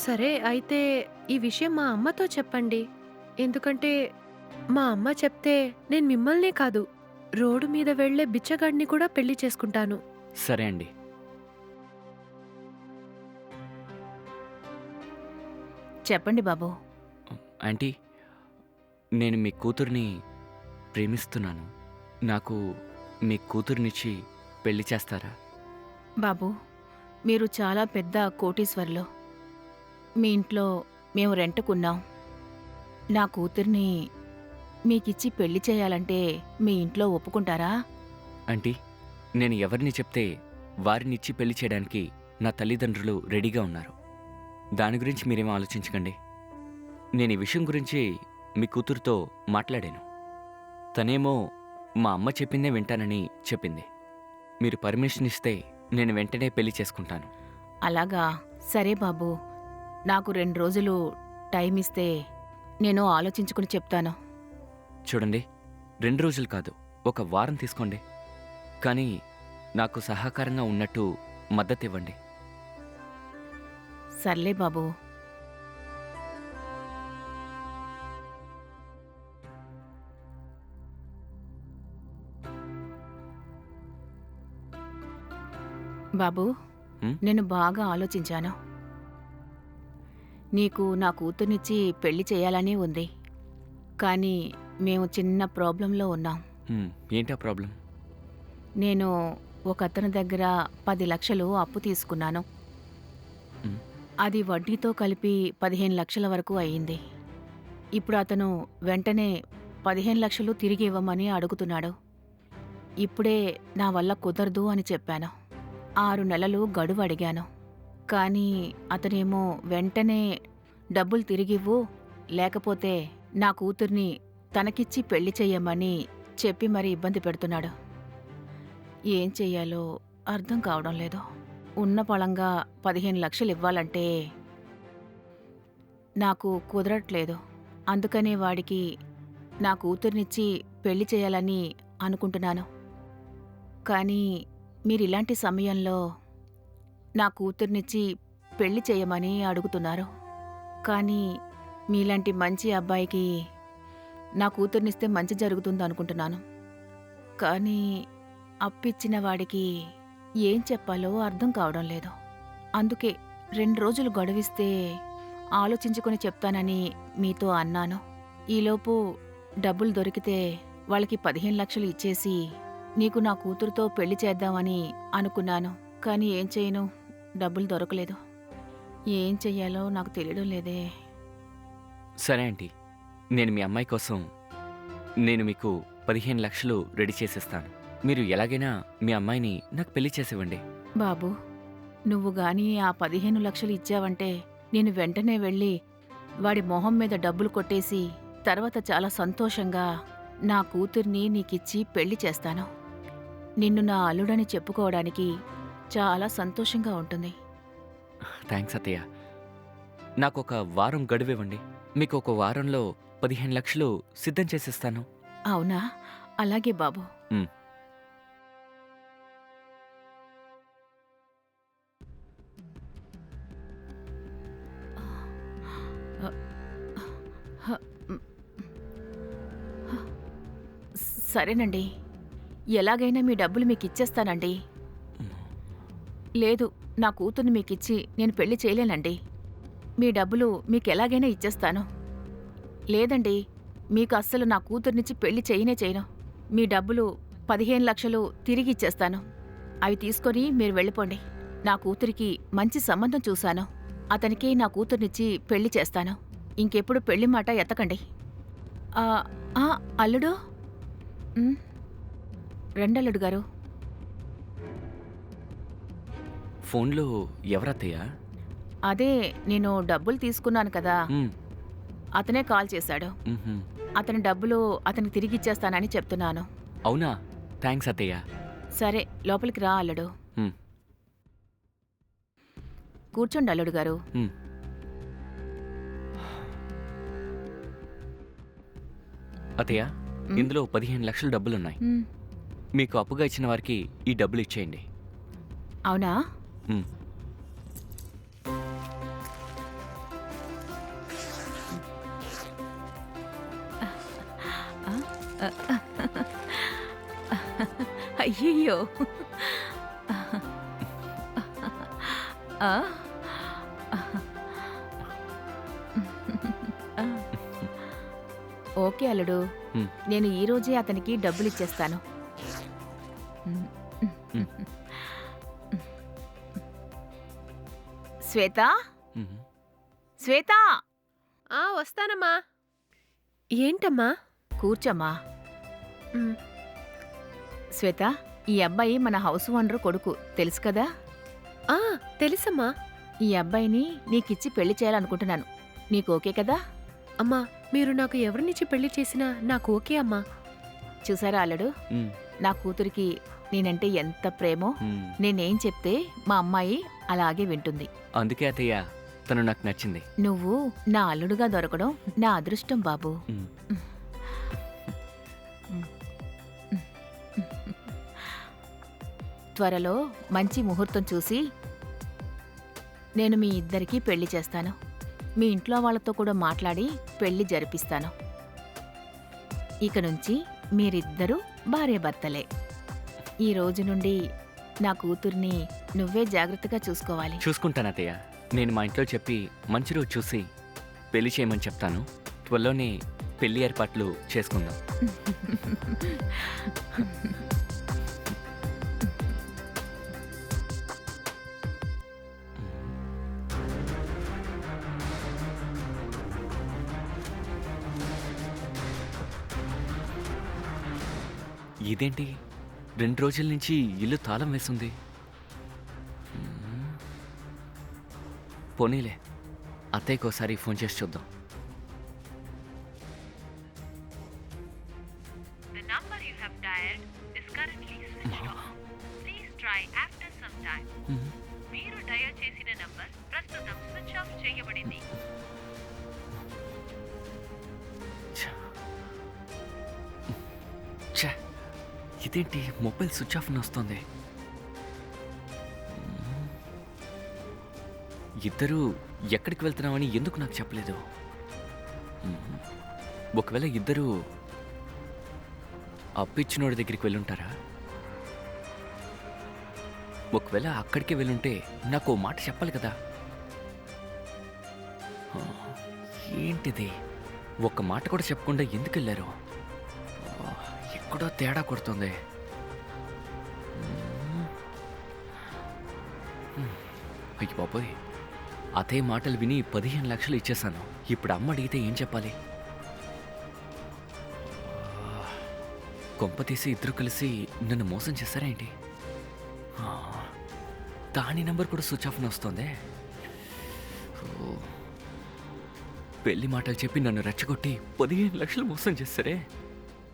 సరే అయితే ఈ విషయం మా అమ్మతో చెప్పండి. ఎందుకంటే మా అమ్మ చెప్తే నేను మిమ్మల్నే కాదు, రోడ్డు మీద వెళ్ళే బిచ్చగాడిని కూడా పెళ్లి చేసుకుంటాను. సరే అండి. చెప్పండి బాబూ. ఆంటీ, నేను మీ కూతుర్ని ప్రేమిస్తున్నాను. నాకు మీ కూతుర్నిచ్చి పెళ్లి చేస్తారా? బాబూ, మీరు చాలా పెద్ద కోటీశ్వరులు. మీ ఇంట్లో మేము రెంట్‌కున్నాం. నా కూతుర్ని మీకిచ్చి పెళ్లి చేయాలంటే మీ ఇంట్లో ఒప్పుకుంటారా? ఆంటీ, నేను ఎవరిని చెప్తే వారినిచ్చి పెళ్లి చేయడానికి నా తల్లిదండ్రులు రెడీగా ఉన్నారు. దాని గురించి మీరేం ఆలోచించకండి. నేను ఈ విషయం గురించి మీ కూతురుతో మాట్లాడాను. తనేమో మా అమ్మ చెప్పిందే వింటానని చెప్పింది. మీరు పర్మిషన్ ఇస్తే నేను వెంటనే పెళ్లి చేసుకుంటాను. అలాగా? సరే బాబూ. నాకు 2 రోజులు టైం ఇస్తే నేను ఆలోచించుకుని చెప్తాను. చూడండి, 2 రోజులు కాదు, 1 వారం తీసుకోండి. కానీ నాకు సహకారంగా ఉన్నట్టు మద్దతివ్వండి. సర్లే బాబూ. బాబూ, హ్మ్? నేను బాగా ఆలోచించాను. నీకు నా కూతుర్నిచ్చి పెళ్లి చేయాలని ఉంది. కానీ మేము చిన్న ప్రాబ్లంలో ఉన్నాం. ఏంటా ప్రాబ్లం? నేను ఒకతని దగ్గర 10 లక్షలు అప్పు తీసుకున్నాను. హ్మ్. అది వడ్డీతో కలిపి 15 లక్షల వరకు అయ్యింది. ఇప్పుడు అతను వెంటనే 15 లక్షలు తిరిగి ఇవ్వమని అడుగుతున్నాడు. ఇప్పుడే నా వల్ల కుదరదు అని చెప్పాను. 6 నెలలు గడువు అడిగాను. కానీ అతనేమో వెంటనే డబ్బులు తిరిగివ్వు, లేకపోతే నా కూతుర్ని తనకిచ్చి పెళ్లి చెయ్యమని చెప్పి మరీ ఇబ్బంది పెడుతున్నాడు. ఏం చెయ్యాలో అర్థం కావడం లేదు. ఉన్న పళంగా 15 లక్షలు ఇవ్వాలంటే నాకు కుదరట్లేదు. అందుకనే వాడికి నా కూతుర్నిచ్చి పెళ్లి చేయాలని అనుకుంటున్నాను. కానీ మీరిలాంటి సమయంలో నా కూతుర్నిచ్చి పెళ్లి చేయమని అడుగుతున్నారు. కానీ మీలాంటి మంచి అబ్బాయికి నా కూతుర్నిస్తే మంచి జరుగుతుందనుకుంటున్నాను. కానీ అప్పిచ్చిన వాడికి ఏం చెప్పాలో అర్థం కావడం లేదు. అందుకే 2 రోజులు గడువిస్తే ఆలోచించుకొని చెప్తానని మీతో అన్నాను. ఈలోపు డబ్బులు దొరికితే వాళ్ళకి 15 లక్షలు ఇచ్చేసి నీకు నా కూతురుతో పెళ్లి చేద్దామని అనుకున్నాను. కానీ ఏం చేయను, డబ్బులు దొరకలేదు. ఏం చెయ్యాలో నాకు తెలియడం లేదే. సరే ఆంటీ, నేను మీ అమ్మాయి కోసం నేను మీకు 15 లక్షలు రెడీ చేసేస్తాను. మీరు ఎలాగైనా మీ అమ్మాయిని నాకు పెళ్లి చేసివ్వండి. బాబూ, నువ్వు గాని ఆ 15 లక్షలు ఇచ్చావంటే నేను వెంటనే వెళ్ళి వాడి మొహం మీద డబ్బులు కొట్టేసి తర్వాత చాలా సంతోషంగా నా కూతుర్ని నీకిచ్చి పెళ్లి చేస్తాను. నిన్ను నా అల్లుడని చెప్పుకోవడానికి చాలా సంతోషంగా ఉంటుంది. థ్యాంక్స్ అత్తయ్య. నాకు 1 వారం గడువివ్వండి. మీకు 1 వారంలో 15 లక్షలు సిద్ధం చేసేస్తాను. అవునా? అలాగే బాబు. మ్. సరేనండి, ఎలాగైనా మీ డబ్బులు మీకిచ్చేస్తానండి. లేదు, నా కూతుర్ని మీకిచ్చి నేను పెళ్లి చేయలేనండి. మీ డబ్బులు మీకెలాగైనా ఇచ్చేస్తాను. లేదండి, మీకు అస్సలు నా కూతుర్నిచ్చి పెళ్లి చేయను. మీ డబ్బులు 15 లక్షలు తిరిగి ఇచ్చేస్తాను. అవి తీసుకొని మీరు వెళ్ళిపోండి. నా కూతురికి మంచి సంబంధం చూశాను. అతనికి నా కూతుర్నిచ్చి పెళ్లి చేస్తాను. ఇంకెప్పుడు పెళ్లి మాట ఎత్తకండి. అల్లుడు, రండల్లుడు గారు. ఫోన్లో ఎవరత్తయ్య? అదే, నేను డబ్బులు తీసుకున్నాను కదా, అతనే కాల్ చేశాడు. అతని డబ్బులు అతనికి తిరిగిచ్చేస్తానని చెప్తున్నాను. అవునా? థ్యాంక్స్ అత్తయ్య. సరే, లోపలికి రా అల్లుడు. కూర్చోండి అల్లుడు గారు. అత్తయ్య, ఇందులో 15 లక్షల డబ్బులున్నాయి. మీకు అప్పుగా ఇచ్చిన వారికి ఈ డబ్బులు ఇచ్చేయండి. అవునా? అయ్యయ్యో! ఆ! ఆ! ఓకే అల్లుడు. హ్మ్. నేను ఈ రోజే అతనికి డబ్బులిచ్చేస్తాను. హ్మ్. శ్వేత! హ్మ్. శ్వేత! వస్తానమ్మా. ఏంటమ్మా? కూర్చోమ్మా. హ్మ్. శ్వేత, ఈ అబ్బాయి మన హౌస్ ఓనర్ కొడుకు తెలుసు కదా? ఆ! తెలుసమ్మా. ఈ అబ్బాయిని నీకిచ్చి పెళ్లి చేయాలనుకుంటున్నాను. నీకు ఓకే కదా? అమ్మా, మీరు నాకు ఎవరినిచ్చి పెళ్లి చేసినా నాకు ఓకే అమ్మా. చూసారా అల్లుడు, హ్మ్. నా కూతురికి నేనంటే ఎంత ప్రేమో. హ్మ్. నేనేం చెప్తే మా అమ్మాయి అలాగే వింటుంది. అందుకే అత్తయ్య తను నాకు నచ్చింది. నువ్వు నా అల్లుడుగా దొరకడం నా అదృష్టం బాబు. హ్మ్. త్వరలో మంచి ముహూర్తం చూసి నేను మీ ఇద్దరికీ పెళ్లి చేస్తాను. మీ ఇంట్లో వాళ్ళతో కూడా మాట్లాడి పెళ్లి జరిపిస్తాను. ఇక నుంచి మీరిద్దరూ భార్యాభర్తలే. ఈ రోజు నుండి నా కూతుర్ని నువ్వే జాగ్రత్తగా చూసుకోవాలి. చూసుకుంటాను అత్తయ్య. నేను మా ఇంట్లో చెప్పి మంచి రోజు చూసి పెళ్లి చేయమని చెప్తాను. త్వరలోనే పెళ్లి ఏర్పాట్లు చేసుకుందాం. ఇదేంటి 2 రోజుల నుంచి ఇల్లు తాళం వేసింది. పోనీలే, అత్తయ్యకి ఒకసారి ఫోన్ చేసి చూద్దాం. The number you have dialed is currently switched off. Please try after some time. మీరు డయల్ చేసిన నంబర్ ప్రస్తుతం స్విచ్ ఆఫ్ చేయబడింది. ఛే, ఇదేంటి మొబైల్ స్విచ్ ఆఫ్ అని వస్తుంది. ఇద్దరూ ఎక్కడికి వెళ్తున్నామని ఎందుకు నాకు చెప్పలేదు? ఒకవేళ ఇద్దరూ అప్పిచ్చినోడి దగ్గరికి వెళ్ళుంటారా? ఒకవేళ అక్కడికే వెళ్ళుంటే నాకు ఓ మాట చెప్పాలి కదా. ఏంటిది, ఒక్క మాట కూడా చెప్పకుండా ఎందుకు వెళ్ళారు? ఎక్కడో తేడా కొడుతుంది. అయ్యి బాబోయ్, అదే మాటలు విని 15 లక్షలు ఇచ్చేశాను. ఇప్పుడు అమ్మ అడిగితే ఏం చెప్పాలి? కొంప తీసి ఇద్దరు కలిసి నన్ను మోసం చేస్తారా ఏంటి? దాని నెంబర్ కూడా స్విచ్ ఆఫ్ వస్తుంది. పెళ్లి మాటలు చెప్పి నన్ను రెచ్చగొట్టి 15 లక్షలు మోసం చేస్తారే.